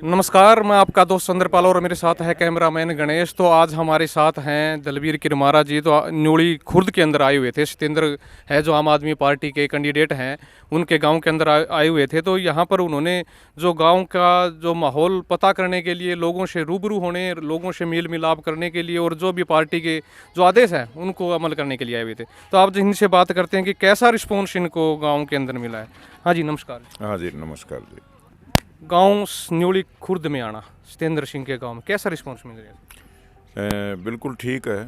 नमस्कार, मैं आपका दोस्त चंद्रपाल और मेरे साथ है कैमरामैन गणेश। तो आज हमारे साथ हैं दलबीर किरमारा जी। तो न्योली खुर्द के अंदर आए हुए थे। सत्येंद्र है जो आम आदमी पार्टी के कैंडिडेट हैं, उनके गांव के अंदर आए हुए थे। तो यहाँ पर उन्होंने जो गांव का जो माहौल पता करने के लिए, लोगों से रूबरू होने, लोगों से मेल मिलाप करने के लिए और जो भी पार्टी के जो आदेश हैं उनको अमल करने के लिए आए हुए थे। तो आप इनसे बात करते हैं कि कैसा रिस्पॉन्स इनको गाँव के अंदर मिला है। हाँ जी, नमस्कार। हाँ जी, नमस्कार जी। गांव न्योली खुर्द में आना, सत्येंद्र सिंह के गांव में कैसा रिस्पॉन्स मिल रहा है? बिल्कुल ठीक है।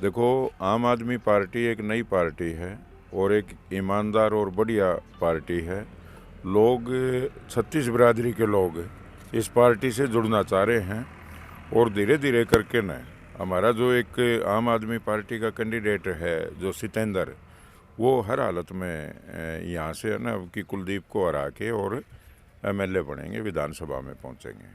देखो, आम आदमी पार्टी एक नई पार्टी है और एक ईमानदार और बढ़िया पार्टी है। लोग, छत्तीस बिरादरी के लोग इस पार्टी से जुड़ना चाह रहे हैं और धीरे धीरे करके न हमारा जो एक आम आदमी पार्टी का कैंडिडेट है जो सत्येंद्र, वो हर हालत में यहाँ से है ना कि कुलदीप को हरा के और एमएलए बनेंगे, विधानसभा में पहुँचेंगे।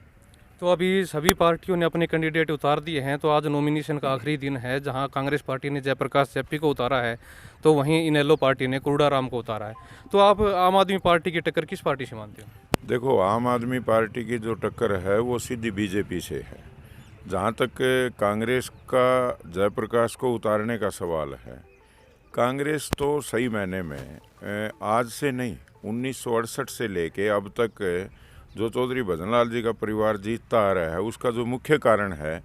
तो अभी सभी पार्टियों ने अपने कैंडिडेट उतार दिए हैं। तो आज नॉमिनेशन का आखिरी दिन है, जहां कांग्रेस पार्टी ने जयप्रकाश जप्पी को उतारा है, तो वहीं इनेलो पार्टी ने कुर्डाराम को उतारा है। तो आप आम आदमी पार्टी की टक्कर किस पार्टी से मानते हो? देखो, आम आदमी पार्टी की जो टक्कर है वो सीधी बीजेपी से है। जहाँ तक कांग्रेस का जयप्रकाश को उतारने का सवाल है, कांग्रेस तो सही मायने में आज से नहीं, 1968 से लेके अब तक जो चौधरी भजनलाल जी का परिवार जीतता आ रहा है, उसका जो मुख्य कारण है,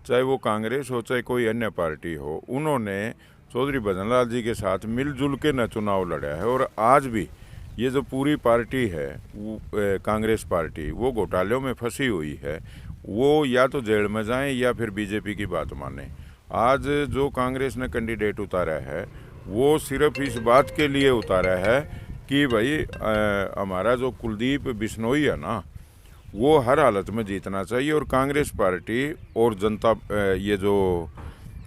चाहे वो कांग्रेस हो चाहे कोई अन्य पार्टी हो, उन्होंने चौधरी भजनलाल जी के साथ मिलजुल के न चुनाव लड़ा है। और आज भी ये जो पूरी पार्टी है कांग्रेस पार्टी, वो घोटालों में फंसी हुई है। वो या तो जेल में जाएं या फिर बीजेपी की बात माने। आज जो कांग्रेस ने कैंडिडेट उतारा है वो सिर्फ इस बात के लिए उतारा है कि भाई हमारा जो कुलदीप बिश्नोई है ना, वो हर हालत में जीतना चाहिए। और कांग्रेस पार्टी और जनता ये जो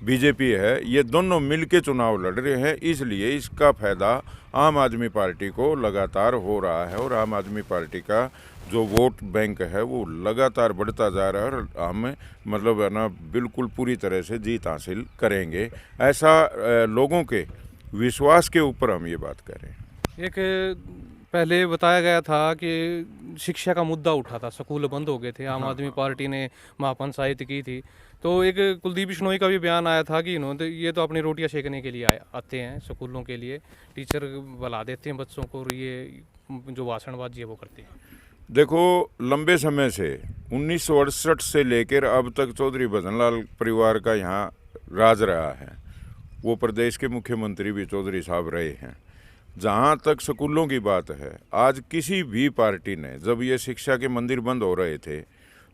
बीजेपी है, ये दोनों मिलके चुनाव लड़ रहे हैं, इसलिए इसका फ़ायदा आम आदमी पार्टी को लगातार हो रहा है। और आम आदमी पार्टी का जो वोट बैंक है वो लगातार बढ़ता जा रहा है और हम मतलब है ना बिल्कुल पूरी तरह से जीत हासिल करेंगे, ऐसा लोगों के विश्वास के ऊपर हम ये बात कर रहे हैं। एक पहले बताया गया था कि शिक्षा का मुद्दा उठा था, स्कूल बंद हो गए थे, आम आदमी पार्टी ने महापंचायत की थी। तो एक कुलदीप बिश्नोई का भी बयान आया था कि इन्होंने ये तो अपनी रोटियां सेकने के लिए आते हैं स्कूलों के लिए, टीचर बुला देते हैं बच्चों को और ये जो भाषणबाजी है वो करते हैं। देखो, लंबे समय से 1968 से लेकर अब तक चौधरी भजनलाल परिवार का यहाँ राज रहा है। वो प्रदेश के मुख्यमंत्री भी चौधरी साहब रहे हैं। जहाँ तक स्कूलों की बात है, आज किसी भी पार्टी ने, जब ये शिक्षा के मंदिर बंद हो रहे थे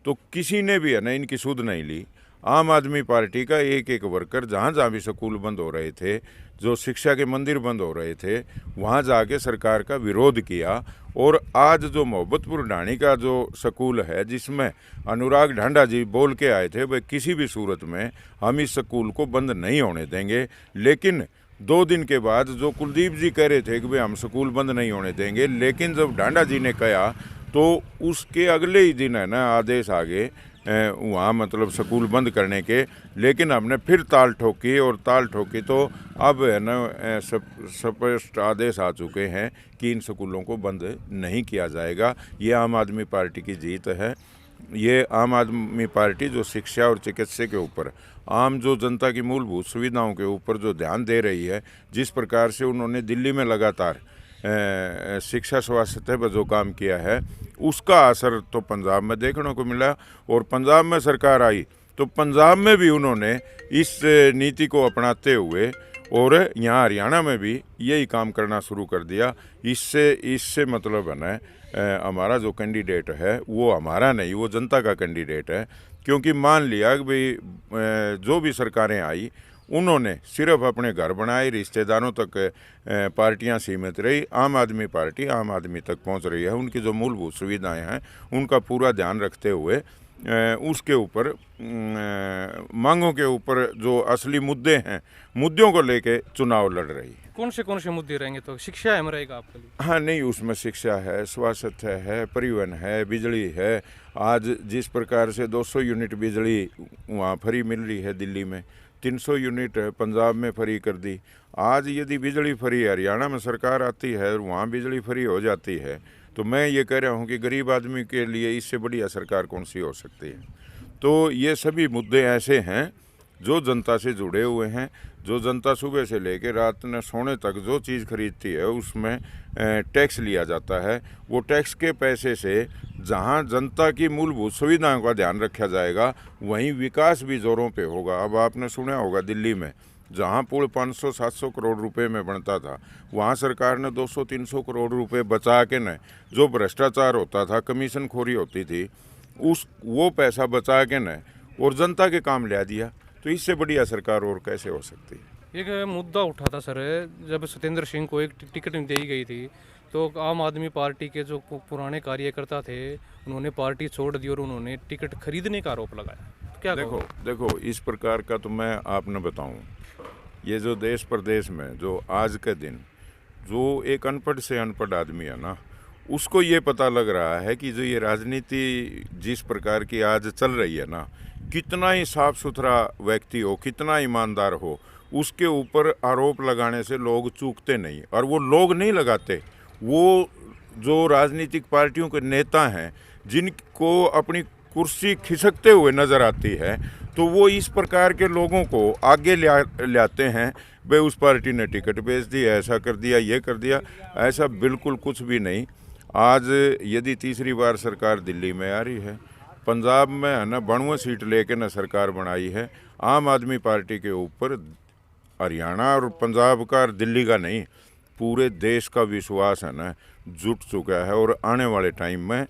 तो किसी ने भी है ना इनकी सुध नहीं ली। आम आदमी पार्टी का एक एक वर्कर जहाँ जहाँ भी स्कूल बंद हो रहे थे, जो शिक्षा के मंदिर बंद हो रहे थे, वहाँ जाके सरकार का विरोध किया। और आज जो मोहब्बतपुर ढाणी का जो स्कूल है, जिसमें अनुराग ढांडा जी बोल के आए थे भाई किसी भी सूरत में हम इस स्कूल को बंद नहीं होने देंगे, लेकिन 2 दिन के बाद जो कुलदीप जी कह रहे थे कि भाई हम स्कूल बंद नहीं होने देंगे, लेकिन जब ढांडा जी ने कहा तो उसके अगले ही दिन है ना आदेश आ गए वहाँ मतलब स्कूल बंद करने के। लेकिन हमने फिर ताल ठोकी और ताल ठोकी तो अब है ना स्पष्ट आदेश आ चुके हैं कि इन स्कूलों को बंद नहीं किया जाएगा। ये आम आदमी पार्टी की जीत है। ये आम आदमी पार्टी जो शिक्षा और चिकित्सा के ऊपर, आम जो जनता की मूलभूत सुविधाओं के ऊपर जो ध्यान दे रही है, जिस प्रकार से उन्होंने दिल्ली में लगातार शिक्षा स्वास्थ्य पर जो काम किया है, उसका असर तो पंजाब में देखने को मिला। और पंजाब में सरकार आई तो पंजाब में भी उन्होंने इस नीति को अपनाते हुए और यहाँ हरियाणा में भी यही काम करना शुरू कर दिया। इससे मतलब है ना हमारा जो कैंडिडेट है वो हमारा नहीं, वो जनता का कैंडिडेट है। क्योंकि मान लिया कि भाई जो भी सरकारें आई, उन्होंने सिर्फ अपने घर बनाए, रिश्तेदारों तक पार्टियां सीमित रही। आम आदमी पार्टी आम आदमी तक पहुंच रही है। उनकी जो मूलभूत सुविधाएं हैं उनका पूरा ध्यान रखते हुए उसके ऊपर मांगों के ऊपर जो असली मुद्दे हैं, मुद्दों को लेके चुनाव लड़ रही है। कौन से मुद्दे रहेंगे? तो शिक्षा अहम रहेगा आपके लिए? हाँ, नहीं, उसमें शिक्षा है, स्वास्थ्य है, परिवहन है, बिजली है। आज जिस प्रकार से 200 यूनिट बिजली वहाँ फ्री मिल रही है दिल्ली में, 300 यूनिट पंजाब में फ्री कर दी। आज यदि बिजली फ्री हरियाणा में सरकार आती है और वहाँ बिजली फ्री हो जाती है तो मैं ये कह रहा हूँ कि गरीब आदमी के लिए इससे बढ़िया सरकार कौन सी हो सकती है। तो ये सभी मुद्दे ऐसे हैं जो जनता से जुड़े हुए हैं। जो जनता सुबह से लेकर रात में सोने तक जो चीज़ खरीदती है उसमें टैक्स लिया जाता है। वो टैक्स के पैसे से जहां जनता की मूलभूत सुविधाओं का ध्यान रखा जाएगा वहीं विकास भी जोरों पे होगा। अब आपने सुना होगा दिल्ली में जहां पुल 500-700 करोड़ रुपए में बनता था, वहां सरकार ने 200-300 करोड़ रुपए बचा के न जो भ्रष्टाचार होता था, कमीशन खोरी होती थी, वो पैसा बचा के न और जनता के काम ले दिया। तो इससे बढ़िया सरकार और कैसे हो सकती है। एक मुद्दा उठा था सर, जब सत्येंद्र सिंह को एक टिकट दी गई थी तो आम आदमी पार्टी के जो पुराने कार्यकर्ता थे उन्होंने पार्टी छोड़ दी और उन्होंने टिकट खरीदने का आरोप लगाया। तो क्या देखो इस प्रकार का तो मैं आपने बताऊं, ये जो देश प्रदेश में जो आज के दिन जो एक अनपढ़ से अनपढ़ आदमी है ना, उसको ये पता लग रहा है कि जो ये राजनीति जिस प्रकार की आज चल रही है ना, कितना ही साफ सुथरा व्यक्ति हो, कितना ईमानदार हो, उसके ऊपर आरोप लगाने से लोग चूकते नहीं। और वो लोग नहीं लगाते, वो जो राजनीतिक पार्टियों के नेता हैं जिनको अपनी कुर्सी खिसकते हुए नजर आती है, तो वो इस प्रकार के लोगों को आगे लाते हैं। भाई उस पार्टी ने टिकट बेच दी, ऐसा कर दिया, ये कर दिया। ऐसा बिल्कुल कुछ भी नहीं। आज यदि तीसरी बार सरकार दिल्ली में आ रही है, पंजाब में है ना 92 सीट लेके ना सरकार बनाई है, आम आदमी पार्टी के ऊपर हरियाणा और पंजाब का और दिल्ली का नहीं, पूरे देश का विश्वास है ना जुट चुका है। और आने वाले टाइम में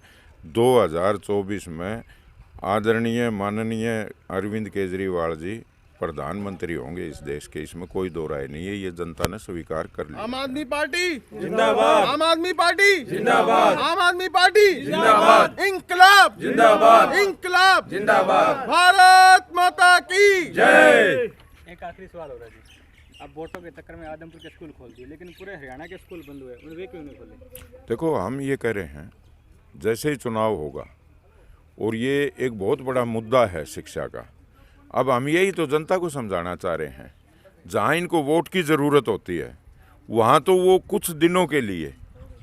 2024 में आदरणीय माननीय अरविंद केजरीवाल जी प्रधानमंत्री होंगे इस देश के, इसमें कोई दो राय नहीं है। ये जनता ने स्वीकार कर लिया। आम आदमी पार्टी जिंदाबाद, आम आदमी पार्टी जिंदाबाद, आम आदमी पार्टी जिंदाबाद, इंकलाब जिंदाबाद, इंकलाब जिंदाबाद, भारत माता की जय। एक आखिरी सवाल हो रहा है जी, अब वोटों के चक्कर में आदमपुर के स्कूल खोल दिए, लेकिन पूरे हरियाणा के स्कूल बंद हुए, उन्हें क्यों नहीं खोले? देखो हम ये कह रहे हैं, जैसे ही चुनाव होगा और ये एक बहुत बड़ा मुद्दा है शिक्षा का, अब हम यही तो जनता को समझाना चाह रहे हैं। जहाँ इनको वोट की ज़रूरत होती है वहाँ तो वो कुछ दिनों के लिए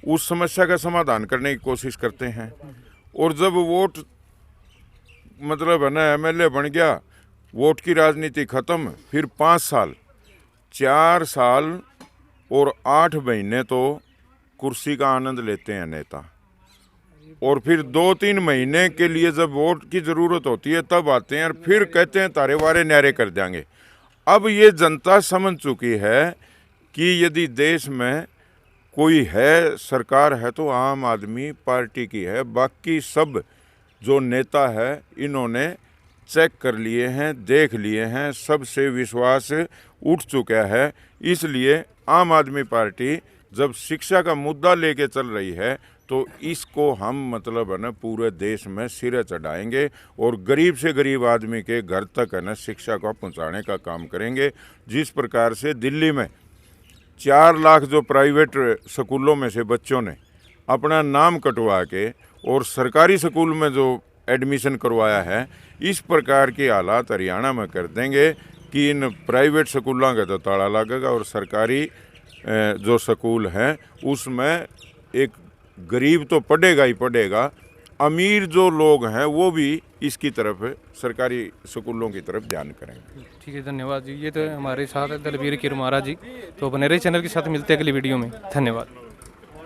उस समस्या का समाधान करने की कोशिश करते हैं, और जब वोट मतलब है ना एमएलए बन गया, वोट की राजनीति ख़त्म, फिर 5 साल 4 साल और 8 महीने तो कुर्सी का आनंद लेते हैं नेता, और फिर 2-3 महीने के लिए जब वोट की ज़रूरत होती है तब आते हैं और फिर कहते हैं तारे वारे न्यारे कर देंगे। अब ये जनता समझ चुकी है कि यदि देश में कोई है सरकार है तो आम आदमी पार्टी की है। बाकी सब जो नेता है इन्होंने चेक कर लिए हैं, देख लिए हैं, सबसे विश्वास उठ चुका है। इसलिए आम आदमी पार्टी जब शिक्षा का मुद्दा लेके चल रही है तो इसको हम मतलब है ना पूरे देश में सिरे चढ़ाएंगे और गरीब से गरीब आदमी के घर तक है ना शिक्षा को पहुंचाने का काम करेंगे। जिस प्रकार से दिल्ली में 4 लाख जो प्राइवेट स्कूलों में से बच्चों ने अपना नाम कटवा के और सरकारी स्कूल में जो एडमिशन करवाया है, इस प्रकार के हालात हरियाणा में कर देंगे कि इन प्राइवेट स्कूलों का तो ताला लगेगा और सरकारी जो स्कूल हैं उसमें एक गरीब तो पढ़ेगा ही पढ़ेगा, अमीर जो लोग हैं वो भी इसकी तरफ सरकारी स्कूलों की तरफ ध्यान करेंगे। ठीक है, धन्यवाद जी। ये तो हमारे साथ है दलबीर किरमारा जी। तो बने रहिए चैनल के साथ, मिलते हैं अगली वीडियो में। धन्यवाद।